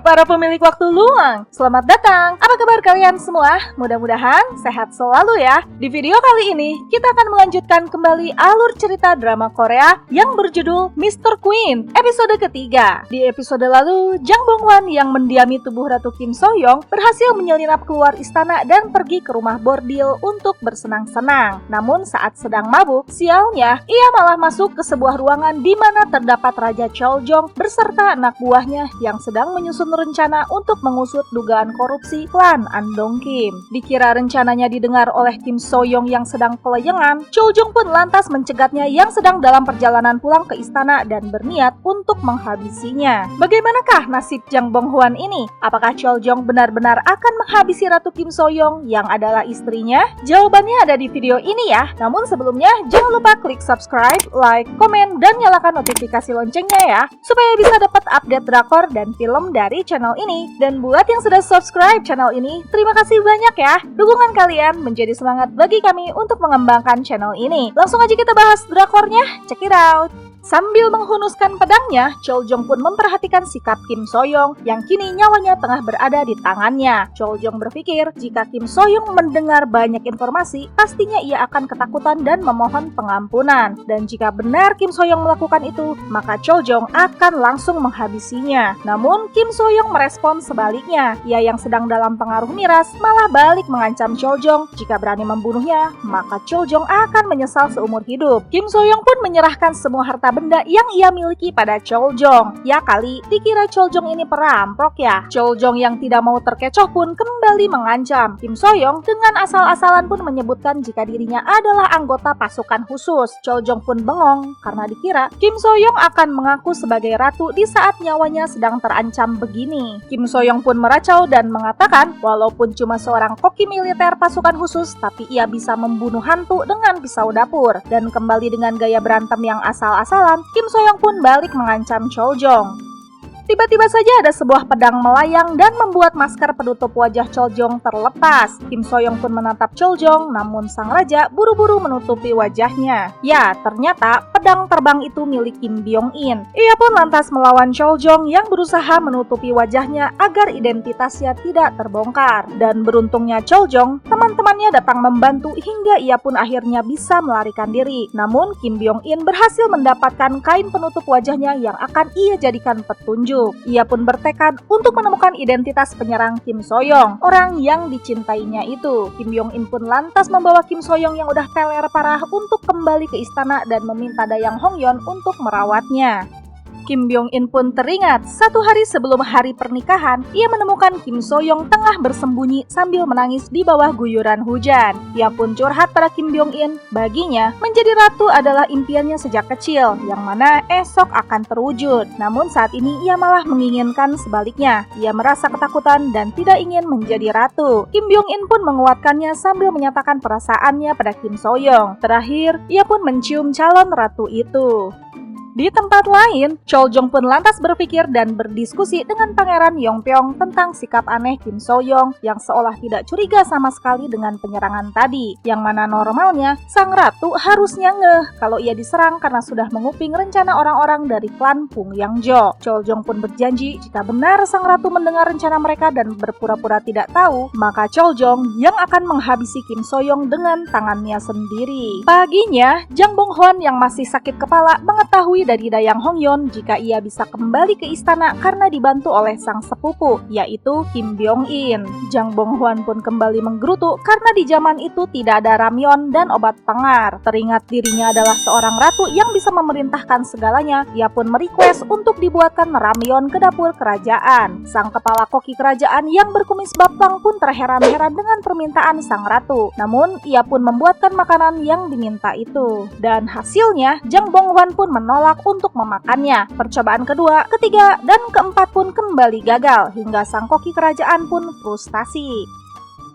para pemilik waktu luang, selamat datang. Apa kabar kalian semua? Mudah-mudahan sehat selalu ya. Di video kali ini, kita akan melanjutkan kembali alur cerita drama Korea yang berjudul Mr. Queen, episode ketiga. Di episode lalu, Jang Bong-hwan yang mendiami tubuh Ratu Kim So-young berhasil menyelinap keluar istana dan pergi ke rumah bordil untuk bersenang-senang. Namun saat sedang mabuk, sialnya, ia malah masuk ke sebuah ruangan di mana terdapat Raja Cheoljong beserta anak buahnya yang sedang menyusun rencana untuk mengusut dugaan korupsi klan Andong Kim. Dikira rencananya didengar oleh Kim So-young yang sedang kelayangan, Cheoljong pun lantas mencegatnya yang sedang dalam perjalanan pulang ke istana dan berniat untuk menghabisinya. Bagaimanakah nasib Jang Bong-hwan ini? Apakah Cheoljong benar-benar akan menghabisi Ratu Kim So-young yang adalah istrinya? Jawabannya ada di video ini ya. Namun sebelumnya, jangan lupa klik subscribe, like, komen, dan nyalakan notifikasi loncengnya ya, supaya bisa dapat update drakor dan film dari channel ini. Dan buat yang sudah subscribe channel ini, terima kasih banyak ya. Dukungan kalian menjadi semangat bagi kami untuk mengembangkan channel ini. Langsung aja kita bahas drakornya, check it out. Sambil menghunuskan pedangnya, Cheoljong pun memperhatikan sikap Kim So-young yang kini nyawanya tengah berada di tangannya. Cheoljong berpikir jika Kim So-young mendengar banyak informasi, pastinya ia akan ketakutan dan memohon pengampunan. Dan jika benar Kim So-young melakukan itu, maka Cheoljong akan langsung menghabisinya. Namun Kim So-young merespon sebaliknya. Ia yang sedang dalam pengaruh miras malah balik mengancam Cheoljong. Jika berani membunuhnya, maka Cheoljong akan menyesal seumur hidup. Kim So-young pun menyerahkan semua harta benda yang ia miliki pada Cheoljong. Ya kali, dikira Cheoljong ini perampok ya. Cheoljong yang tidak mau terkecoh pun kembali mengancam. Kim So-young dengan asal-asalan pun menyebutkan jika dirinya adalah anggota pasukan khusus. Cheoljong pun bengong karena dikira Kim So-young akan mengaku sebagai ratu di saat nyawanya sedang terancam begini. Kim So-young pun meracau dan mengatakan walaupun cuma seorang koki militer pasukan khusus, tapi ia bisa membunuh hantu dengan pisau dapur. Dan kembali dengan gaya berantem yang asal-asalan, Kim So-young pun balik mengancam Cheoljong. Tiba-tiba saja ada sebuah pedang melayang dan membuat masker penutup wajah Cheoljong terlepas. Kim So-young pun menatap Cheoljong, namun sang raja buru-buru menutupi wajahnya. Ya, ternyata pedang terbang itu milik Kim Byong-in. Ia pun lantas melawan Cheoljong yang berusaha menutupi wajahnya agar identitasnya tidak terbongkar. Dan beruntungnya Cheoljong, teman-temannya datang membantu hingga ia pun akhirnya bisa melarikan diri. Namun Kim Byong-in berhasil mendapatkan kain penutup wajahnya yang akan ia jadikan petunjuk. Ia pun bertekad untuk menemukan identitas penyerang Kim So-young, orang yang dicintainya itu. Kim Byong-in pun lantas membawa Kim So-young yang udah teler parah untuk kembali ke istana dan meminta Dayang Hong-yeon untuk merawatnya. Kim Byong-in pun teringat, satu hari sebelum hari pernikahan, ia menemukan Kim So-young tengah bersembunyi sambil menangis di bawah guyuran hujan. Ia pun curhat pada Kim Byong-in, baginya menjadi ratu adalah impiannya sejak kecil, yang mana esok akan terwujud. Namun saat ini ia malah menginginkan sebaliknya. Ia merasa ketakutan dan tidak ingin menjadi ratu. Kim Byong-in pun menguatkannya sambil menyatakan perasaannya pada Kim So-young. Terakhir, ia pun mencium calon ratu itu. Di tempat lain, Cheoljong pun lantas berpikir dan berdiskusi dengan Pangeran Yongpyong tentang sikap aneh Kim So-young yang seolah tidak curiga sama sekali dengan penyerangan tadi. Yang mana normalnya, sang ratu harusnya ngeh kalau ia diserang karena sudah menguping rencana orang-orang dari klan Pung Yang-jo. Cheoljong pun berjanji jika benar sang ratu mendengar rencana mereka dan berpura-pura tidak tahu, maka Cheoljong yang akan menghabisi Kim So-young dengan tangannya sendiri. Paginya, Jang Bong-hwan yang masih sakit kepala mengetahui dari Dayang Hong-yeon jika ia bisa kembali ke istana karena dibantu oleh sang sepupu, yaitu Kim Byong-in. Jang Bong-hwan pun kembali menggerutu karena di zaman itu tidak ada ramyeon dan obat pengar. Teringat dirinya adalah seorang ratu yang bisa memerintahkan segalanya, ia pun merequest untuk dibuatkan ramyeon ke dapur kerajaan. Sang kepala koki kerajaan yang berkumis baplang pun terheran-heran dengan permintaan sang ratu. Namun, ia pun membuatkan makanan yang diminta itu. Dan hasilnya, Jang Bong-hwan pun menolak untuk memakannya. Percobaan kedua, ketiga, dan keempat pun kembali gagal hingga sang koki kerajaan pun frustasi.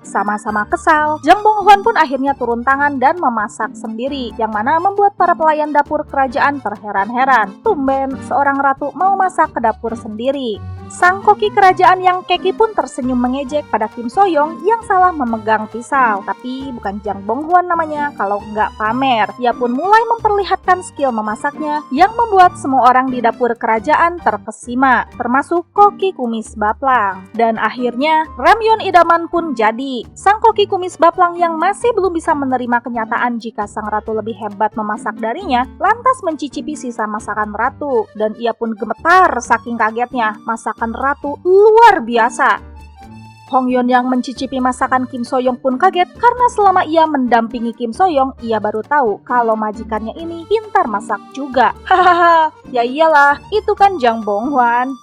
Sama-sama kesal, Jang Bong-hwan pun akhirnya turun tangan dan memasak sendiri, yang mana membuat para pelayan dapur kerajaan terheran-heran. Tumben seorang ratu mau masak ke dapur sendiri. Sang koki kerajaan yang keki pun tersenyum mengejek pada Kim So-young yang salah memegang pisau. Tapi bukan Jang Bong-hwan namanya kalau nggak pamer. Ia pun mulai memperlihatkan skill memasaknya yang membuat semua orang di dapur kerajaan terkesima, termasuk koki kumis baplang. Dan akhirnya ramyeon idaman pun jadi. Sang koki kumis baplang yang masih belum bisa menerima kenyataan jika sang ratu lebih hebat memasak darinya, lantas mencicipi sisa masakan ratu. Dan ia pun gemetar saking kagetnya, masakan ratu luar biasa. Hongyeon yang mencicipi masakan Kim So-young pun kaget karena selama ia mendampingi Kim So-young, ia baru tahu kalau majikannya ini pintar masak juga. Hahaha, ya iyalah, itu kan Jang Bong-hwan.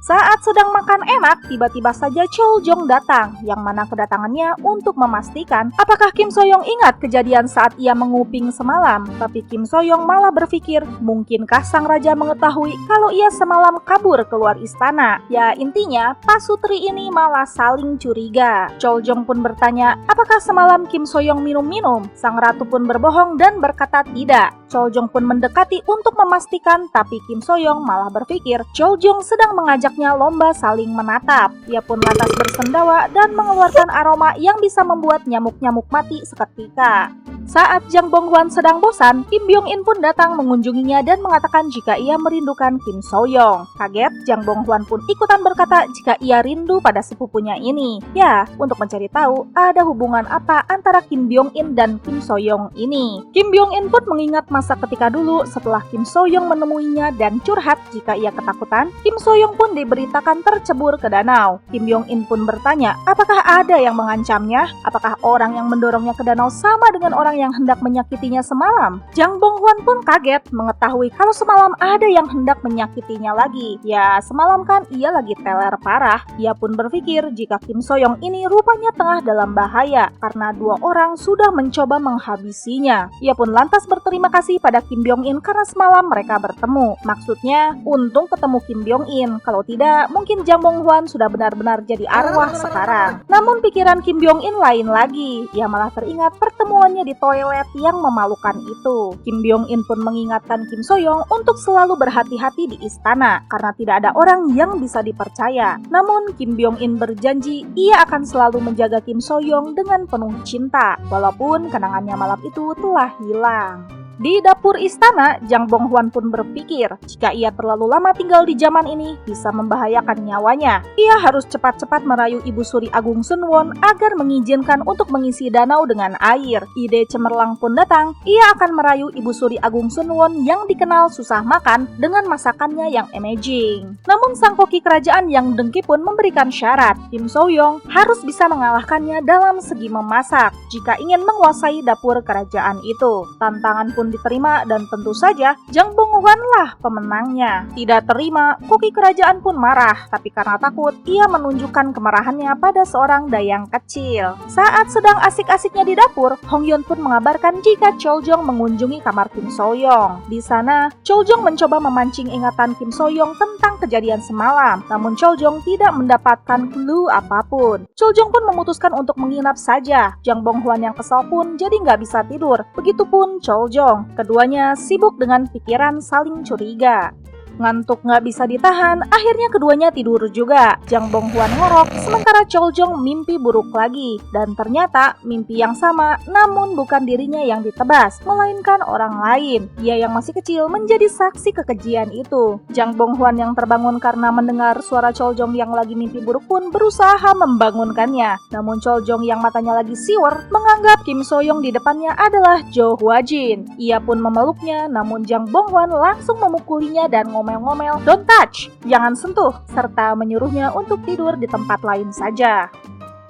Saat sedang makan enak, tiba-tiba saja Cheol-jong datang, yang mana kedatangannya untuk memastikan apakah Kim So-young ingat kejadian saat ia menguping semalam. Tapi Kim So-young malah berpikir, mungkinkah sang raja mengetahui kalau ia semalam kabur keluar istana? Ya intinya, pasutri ini malah saling curiga. Cheol-jong pun bertanya, apakah semalam Kim So-young minum-minum? Sang ratu pun berbohong dan berkata tidak. Cheol-jong pun mendekati untuk memastikan, tapi Kim So-young malah berpikir Cheol-jong sedang mengajaknya lomba saling menatap. Ia pun lantas bersendawa dan mengeluarkan aroma yang bisa membuat nyamuk-nyamuk mati seketika. Saat Jang Bong-hwan sedang bosan, Kim Byung-in pun datang mengunjunginya dan mengatakan jika ia merindukan Kim So-young. Kaget, Jang Bong-hwan pun ikutan berkata jika ia rindu pada sepupunya ini. Ya, untuk mencari tahu ada hubungan apa antara Kim Byung-in dan Kim So-young ini. Kim Byung-in pun mengingat masa ketika dulu setelah Kim So-young menemuinya dan curhat jika ia ketakutan, Kim So-young pun diberitakan tercebur ke danau. Kim Byung-in pun bertanya, apakah ada yang mengancamnya? Apakah orang yang mendorongnya ke danau sama dengan orang yang hendak menyakitinya semalam? Jang Bong-hwan pun kaget mengetahui kalau semalam ada yang hendak menyakitinya lagi. Ya, semalam kan ia lagi teler parah. Ia pun berpikir jika Kim So-young ini rupanya tengah dalam bahaya karena dua orang sudah mencoba menghabisinya. Ia pun lantas berterima kasih pada Kim Byung-in karena semalam mereka bertemu. Maksudnya, untung ketemu Kim Byung-in. Kalau tidak, mungkin Jang Bong-hwan sudah benar-benar jadi arwah sekarang. Namun pikiran Kim Byung-in lain lagi. Ia malah teringat pertemuannya di toilet yang memalukan itu. Kim Byung-in pun mengingatkan Kim So-young untuk selalu berhati-hati di istana karena tidak ada orang yang bisa dipercaya. Namun Kim Byung-in berjanji ia akan selalu menjaga Kim So-young dengan penuh cinta walaupun kenangannya malam itu telah hilang. Di dapur istana, Jang Bong-hwan pun berpikir jika ia terlalu lama tinggal di zaman ini bisa membahayakan nyawanya. Ia harus cepat-cepat merayu Ibu Suri Agung Sunwon agar mengizinkan untuk mengisi danau dengan air. Ide cemerlang pun datang, ia akan merayu Ibu Suri Agung Sunwon yang dikenal susah makan dengan masakannya yang amazing. Namun sang koki kerajaan yang dengki pun memberikan syarat, Kim So-young harus bisa mengalahkannya dalam segi memasak jika ingin menguasai dapur kerajaan itu. Tantangan pun diterima dan tentu saja Jang Bong-hwan lah pemenangnya. Tidak terima, koki kerajaan pun marah, tapi karena takut, ia menunjukkan kemarahannya pada seorang dayang kecil. Saat sedang asik-asiknya di dapur, Hongyeon pun mengabarkan jika Cheol-jong mengunjungi kamar Kim So-young. Di sana, Cheol-jong mencoba memancing ingatan Kim So-young tentang kejadian semalam, namun Cheol-jong tidak mendapatkan clue apapun. Cheol-jong pun memutuskan untuk menginap saja. Jang Bong-hwan yang kesal pun jadi nggak bisa tidur. Begitupun Cheol-jong. Keduanya sibuk dengan pikiran saling curiga. Ngantuk nggak bisa ditahan, akhirnya keduanya tidur juga. Jang Bong-hwan ngorok, sementara Cheol-jong mimpi buruk lagi. Dan ternyata mimpi yang sama, namun bukan dirinya yang ditebas, melainkan orang lain. Dia yang masih kecil menjadi saksi kekejian itu. Jang Bong-hwan yang terbangun karena mendengar suara Cheol-jong yang lagi mimpi buruk pun berusaha membangunkannya. Namun Cheol-jong yang matanya lagi siwer, menganggap Kim So-young di depannya adalah Jo Hwa-jin. Ia pun memeluknya, namun Jang Bong-hwan langsung memukulinya dan ngomel-ngomel, "Don't touch!" Jangan sentuh, serta menyuruhnya untuk tidur di tempat lain saja.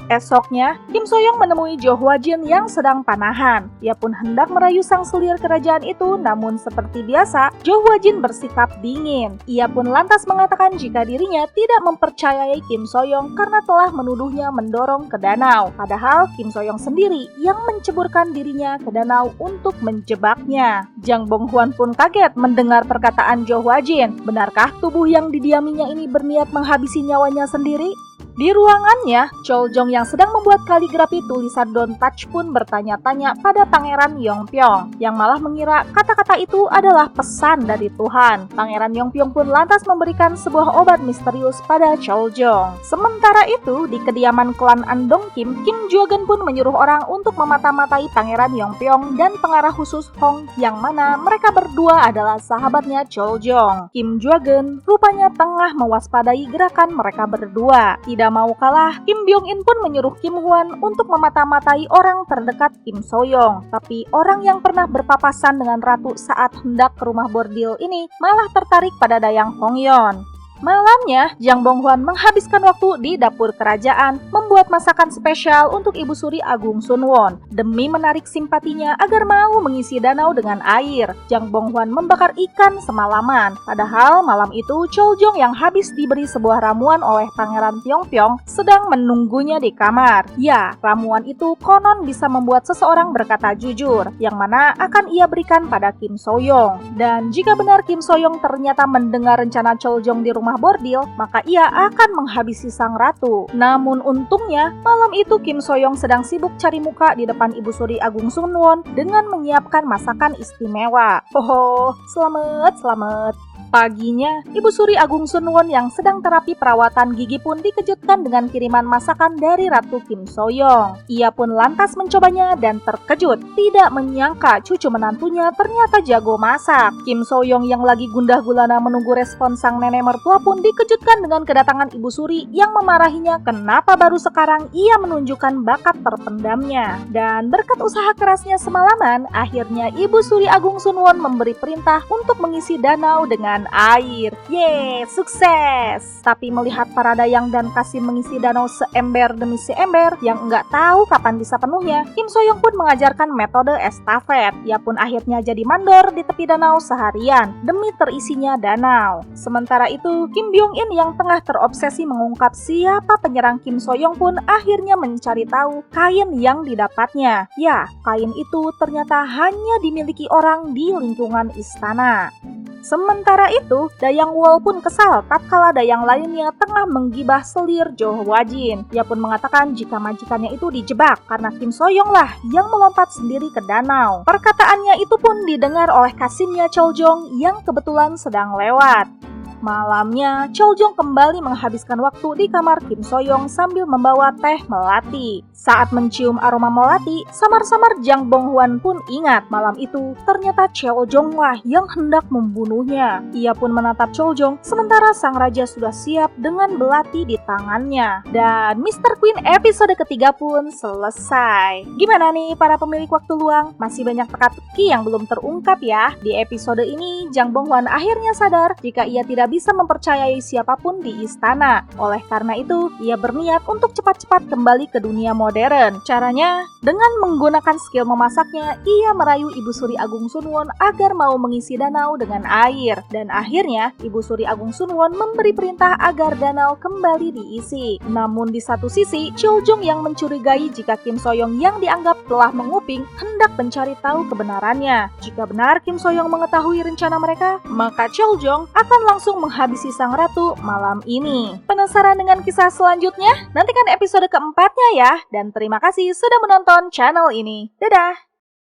Esoknya, Kim So-young menemui Jo Hwa-jin yang sedang panahan. Ia pun hendak merayu sang selir kerajaan itu, namun seperti biasa, Jo Hwa-jin bersikap dingin. Ia pun lantas mengatakan jika dirinya tidak mempercayai Kim So-young karena telah menuduhnya mendorong ke danau. Padahal Kim So-young sendiri yang menceburkan dirinya ke danau untuk menjebaknya. Jang Bong-hwan pun kaget mendengar perkataan Jo Hwa-jin. Benarkah tubuh yang didiaminya ini berniat menghabisi nyawanya sendiri? Di ruangannya, Choljong yang sedang membuat kaligrafi tulisan Don't Touch pun bertanya-tanya pada Pangeran Yongpyong, yang malah mengira kata-kata itu adalah pesan dari Tuhan. Pangeran Yongpyong pun lantas memberikan sebuah obat misterius pada Choljong. Sementara itu, di kediaman klan Andong Kim, Kim Juagen pun menyuruh orang untuk memata-matai Pangeran Yongpyong dan pengarah khusus Hong, yang mana mereka berdua adalah sahabatnya Choljong. Kim Juagen rupanya tengah mewaspadai gerakan mereka berdua. Tidak mau kalah, Kim Byung-in pun menyuruh Kim Hwan untuk memata-matai orang terdekat Kim So-young. Tapi orang yang pernah berpapasan dengan ratu saat hendak ke rumah bordil ini malah tertarik pada Dayang Hongyeon. Malamnya, Jang Bong-hwan menghabiskan waktu di dapur kerajaan membuat masakan spesial untuk Ibu Suri Agung Sunwon. Demi menarik simpatinya agar mau mengisi danau dengan air, Jang Bong-hwan membakar ikan semalaman. Padahal malam itu Choljong yang habis diberi sebuah ramuan oleh Pangeran Pyong-pyong sedang menunggunya di kamar. Ya, ramuan itu konon bisa membuat seseorang berkata jujur, yang mana akan ia berikan pada Kim So-young. Dan jika benar Kim So-young ternyata mendengar rencana Choljong di rumah bordil, maka ia akan menghabisi sang ratu. Namun untungnya, malam itu Kim So-young sedang sibuk cari muka di depan Ibu Suri Agung Sunwon dengan menyiapkan masakan istimewa. Selamat. Paginya, Ibu Suri Agung Sunwon yang sedang terapi perawatan gigi pun dikejutkan dengan kiriman masakan dari Ratu Kim So-young. Ia pun lantas mencobanya dan terkejut, tidak menyangka cucu menantunya ternyata jago masak. Kim So-young yang lagi gundah gulana menunggu respon sang nenek mertua pun dikejutkan dengan kedatangan Ibu Suri yang memarahinya kenapa baru sekarang ia menunjukkan bakat terpendamnya. Dan berkat usaha kerasnya semalaman, akhirnya Ibu Suri Agung Sunwon memberi perintah untuk mengisi danau dengan air. Yeay, sukses! Tapi melihat para dayang dan Kasim mengisi danau seember demi seember yang nggak tahu kapan bisa penuhnya, Kim So-young pun mengajarkan metode estafet. Ia pun akhirnya jadi mandor di tepi danau seharian demi terisinya danau. Sementara itu, Kim Byung-in yang tengah terobsesi mengungkap siapa penyerang Kim So-young pun akhirnya mencari tahu kain yang didapatnya. Ya, kain itu ternyata hanya dimiliki orang di lingkungan istana. Sementara itu, Dayang Wol pun kesal tatkala dayang lainnya tengah menggibah selir Jo Hwa-jin. Ia pun mengatakan jika majikannya itu dijebak karena Kim So-young lah yang melompat sendiri ke danau. Perkataannya itu pun didengar oleh Kasimnya Choljong yang kebetulan sedang lewat. Malamnya, Choljong kembali menghabiskan waktu di kamar Kim So-young sambil membawa teh melati. Saat mencium aroma melati, samar-samar Jang Bong-hwan pun ingat malam itu ternyata Choljong lah yang hendak membunuhnya. Ia pun menatap Choljong sementara sang raja sudah siap dengan belati di tangannya. Dan Mr. Queen episode ketiga pun selesai. Gimana nih para pemilik waktu luang? Masih banyak teka-teki yang belum terungkap ya. Di episode ini, Jang Bong-hwan akhirnya sadar jika ia tidak bisa mempercayai siapapun di istana. Oleh karena itu, ia berniat untuk cepat-cepat kembali ke dunia modern. Caranya, dengan menggunakan skill memasaknya, ia merayu Ibu Suri Agung Sunwon agar mau mengisi danau dengan air. Dan akhirnya, Ibu Suri Agung Sunwon memberi perintah agar danau kembali diisi. Namun di satu sisi, Choljong yang mencurigai jika Kim So-young yang dianggap telah menguping hendak mencari tahu kebenarannya. Jika benar Kim So-young mengetahui rencana mereka, maka Choljong akan langsung menghabisi sang ratu malam ini. Penasaran dengan kisah selanjutnya? Nantikan episode keempatnya ya. Dan terima kasih sudah menonton channel ini. Dadah!